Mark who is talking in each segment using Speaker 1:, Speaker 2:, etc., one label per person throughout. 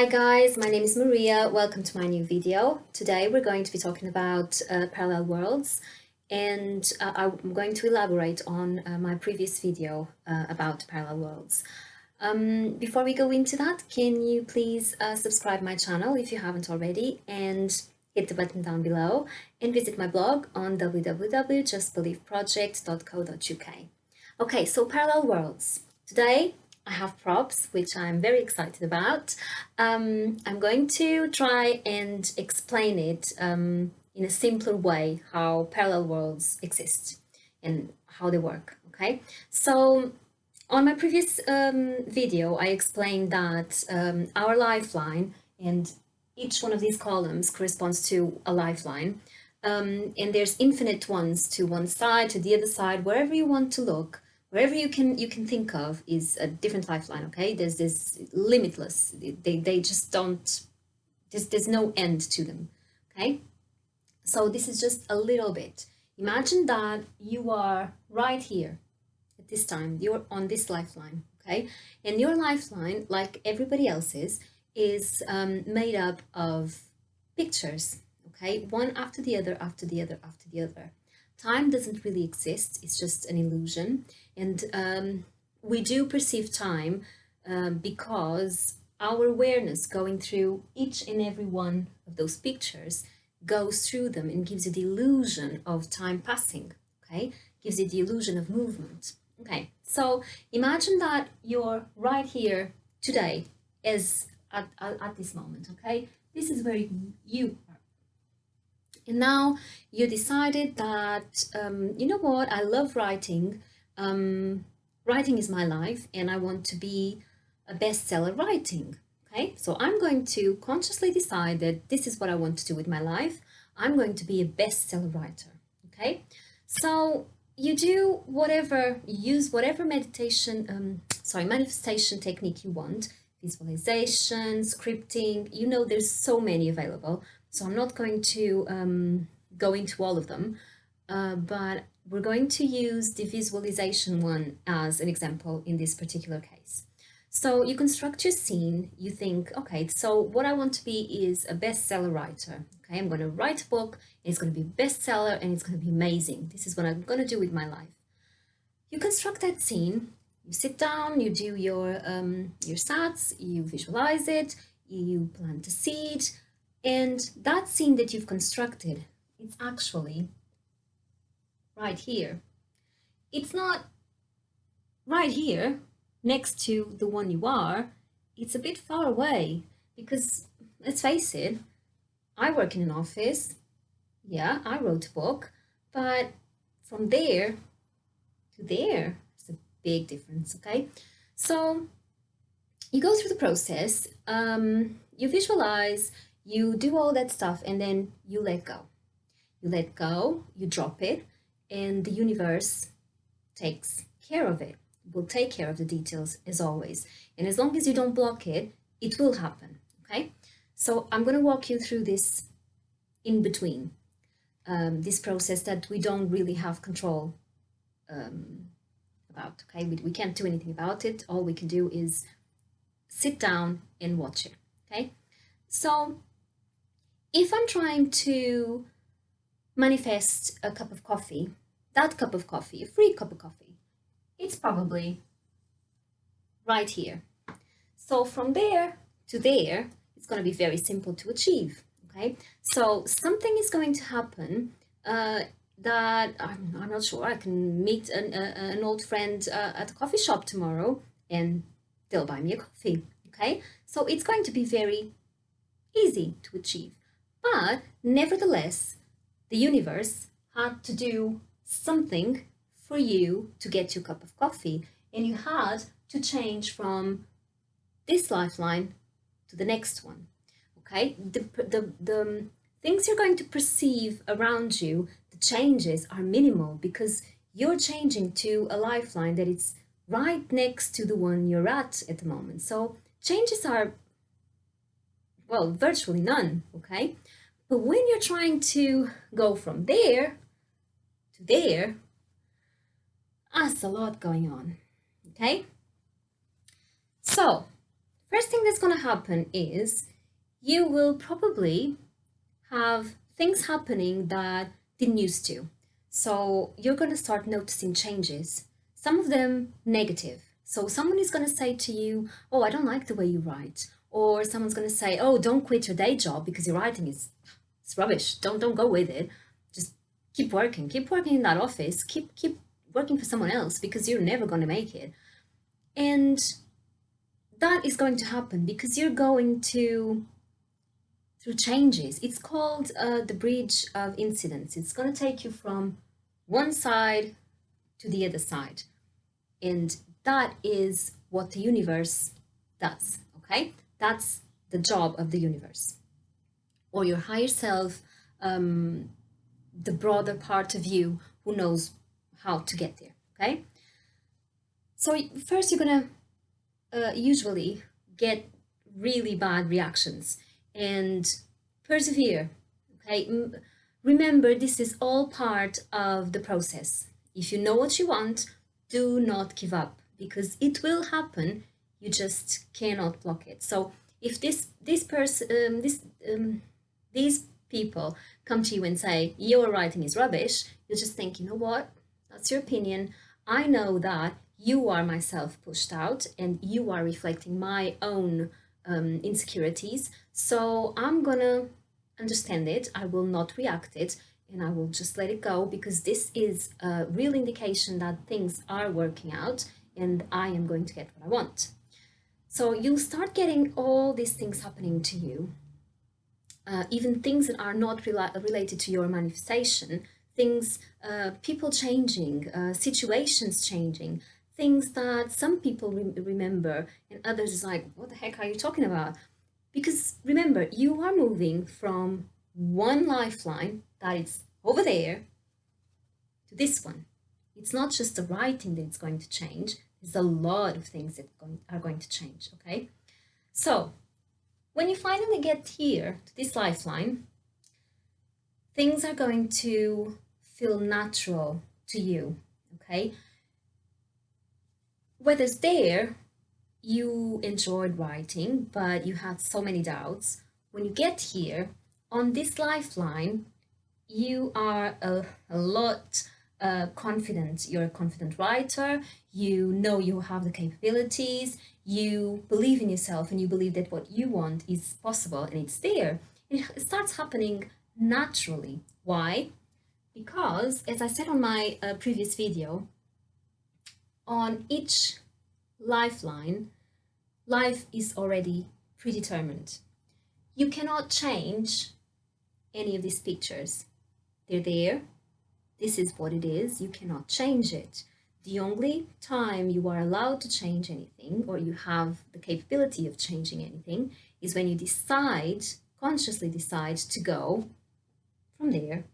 Speaker 1: guys, my name is Maria. Welcome to my new video. Today we're going to be talking about parallel worlds, and I'm going to elaborate on my previous video about parallel worlds. Before we go into that, can you please subscribe my channel if you haven't already, and hit the button down below, and visit my blog on www.justbelieveproject.co.uk. Okay, so parallel worlds. Today I have props, which I'm very excited about. I'm going to try and explain it in a simpler way, how parallel worlds exist and how they work, okay? So on my previous video, I explained that our lifeline, and each one of these columns corresponds to a lifeline, and there's infinite ones to one side, to the other side, wherever you want to look. Wherever you can think of is a different lifeline, okay? There's this limitless, they just don't, there's no end to them, okay? So this is just a little bit. Imagine that you are right here at this time, you're on this lifeline, okay? And your lifeline, like everybody else's, is made up of pictures, okay? One after the other, after the other, after the other. Time doesn't really exist, it's just an illusion. And we do perceive time because our awareness going through each and every one of those pictures goes through them and gives you the illusion of time passing, okay? Gives you the illusion of movement. Okay, so imagine that you're right here today as at this moment, okay? This is where you are. And now you decided that, you know what, I love writing. Writing is my life and I want to be a bestseller writing. Okay, so I'm going to consciously decide that this is what I want to do with my life. I'm going to be a bestseller writer. Okay, so you do whatever, use whatever manifestation technique you want, visualization, scripting, you know, there's so many available. So I'm not going to go into all of them, but we're going to use the visualization one as an example in this particular case. So you construct your scene, you think, okay, so what I want to be is a bestseller writer. Okay, I'm going to write a book, and it's going to be a bestseller, and it's going to be amazing. This is what I'm going to do with my life. You construct that scene, you sit down, you do your SATs, you visualize it, you plant a seed, and that scene that you've constructed, it's actually right here. It's not right here next to the one you are. It's a bit far away because, let's face it, I work in an office. Yeah, I wrote a book, but from there to there, it's a big difference, okay? So you go through the process, you visualize, you do all that stuff, and then you let go. You let go, you drop it, and the universe takes care of it. It will take care of the details as always. And as long as you don't block it, it will happen, okay? So I'm going to walk you through this in between, this process that we don't really have control about, okay? We can't do anything about it. All we can do is sit down and watch it, okay? So if I'm trying to manifest a cup of coffee, that cup of coffee, a free cup of coffee, it's probably right here. So from there to there, it's going to be very simple to achieve, okay? So something is going to happen that I'm not sure. I can meet an old friend at a coffee shop tomorrow and they'll buy me a coffee, okay? So it's going to be very easy to achieve. But nevertheless, the universe had to do something for you to get your cup of coffee, and you had to change from this lifeline to the next one, okay? The things you're going to perceive around you, the changes are minimal because you're changing to a lifeline that is right next to the one you're at the moment. So changes are, well, virtually none, okay? But when you're trying to go from there to there, that's a lot going on, okay? So First thing that's going to happen is you will probably have things happening that didn't used to. So you're going to start noticing changes, some of them negative. So someone is going to say to you, oh, I don't like the way you write. Or someone's going to say, oh, don't quit your day job because your writing is it's rubbish. Don't go with it. Just keep working. Keep working in that office. Keep working for someone else because you're never going to make it. And that is going to happen because you're going to through changes. It's called the bridge of incidents. It's going to take you from one side to the other side. And that is what the universe does, okay? That's the job of the universe. Or your higher self, the broader part of you who knows how to get there, okay? So first you're going to usually get really bad reactions and persevere, okay? Remember, this is all part of the process. If you know what you want, do not give up because it will happen. You just cannot block it. So if this person these people come to you and say your writing is rubbish, you just think, you know what, that's your opinion. I know that you are myself pushed out and you are reflecting my own insecurities. So I'm gonna understand it. I will not react it and I will just let it go because this is a real indication that things are working out and I am going to get what I want. So you'll start getting all these things happening to you, even things that are not related to your manifestation, things, people changing, situations changing, things that some people remember and others is like, what the heck are you talking about? Because remember, you are moving from one lifeline that is over there to this one. It's not just the writing that it's going to change. There's a lot of things that are going to change, okay? So when you finally get here to this lifeline, things are going to feel natural to you, okay? Whether it's there, you enjoyed writing, but you had so many doubts. When you get here, on this lifeline, you are a lot confident. You're a confident writer. You know you have the capabilities. You believe in yourself and you believe that what you want is possible and it's there. It starts happening naturally. Why? Because, as I said on my previous video, on each lifeline, life is already predetermined. You cannot change any of these pictures. They're there. This is what it is. You cannot change it. The only time you are allowed to change anything, or you have the capability of changing anything, is when you decide, consciously decide to go from there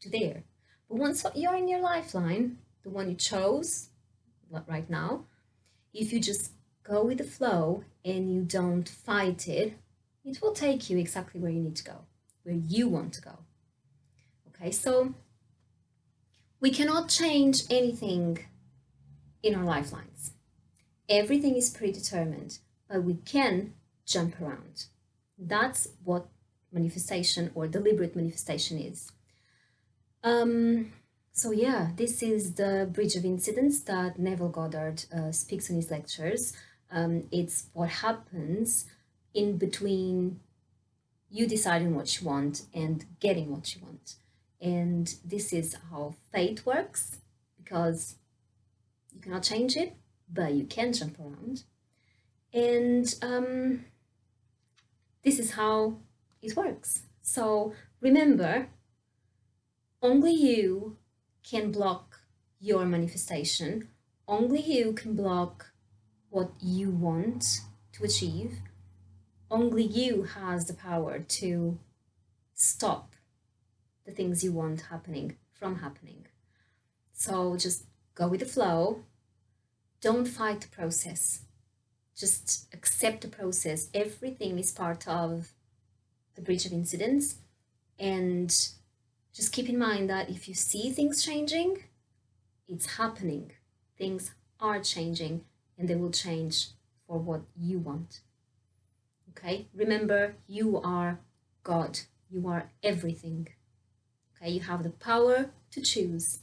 Speaker 1: to there. But once you're in your lifeline, the one you chose right now, if you just go with the flow and you don't fight it, it will take you exactly where you need to go, where you want to go. Okay, so we cannot change anything in our lifelines. Everything is predetermined, but we can jump around. That's what manifestation or deliberate manifestation is. So yeah, this is the bridge of incidents that Neville Goddard speaks in his lectures. It's what happens in between you deciding what you want and getting what you want. And this is how fate works, because you cannot change it, but you can jump around. And this is how it works. So remember, only you can block your manifestation. Only you can block what you want to achieve. Only you has the power to stop the things you want happening from happening. So just go with the flow. Don't fight the process. Just accept the process. Everything is part of the bridge of incidents. And just keep in mind that if you see things changing, it's happening. Things are changing and they will change for what you want. Okay, remember, you are God. You are everything. Okay, you have the power to choose.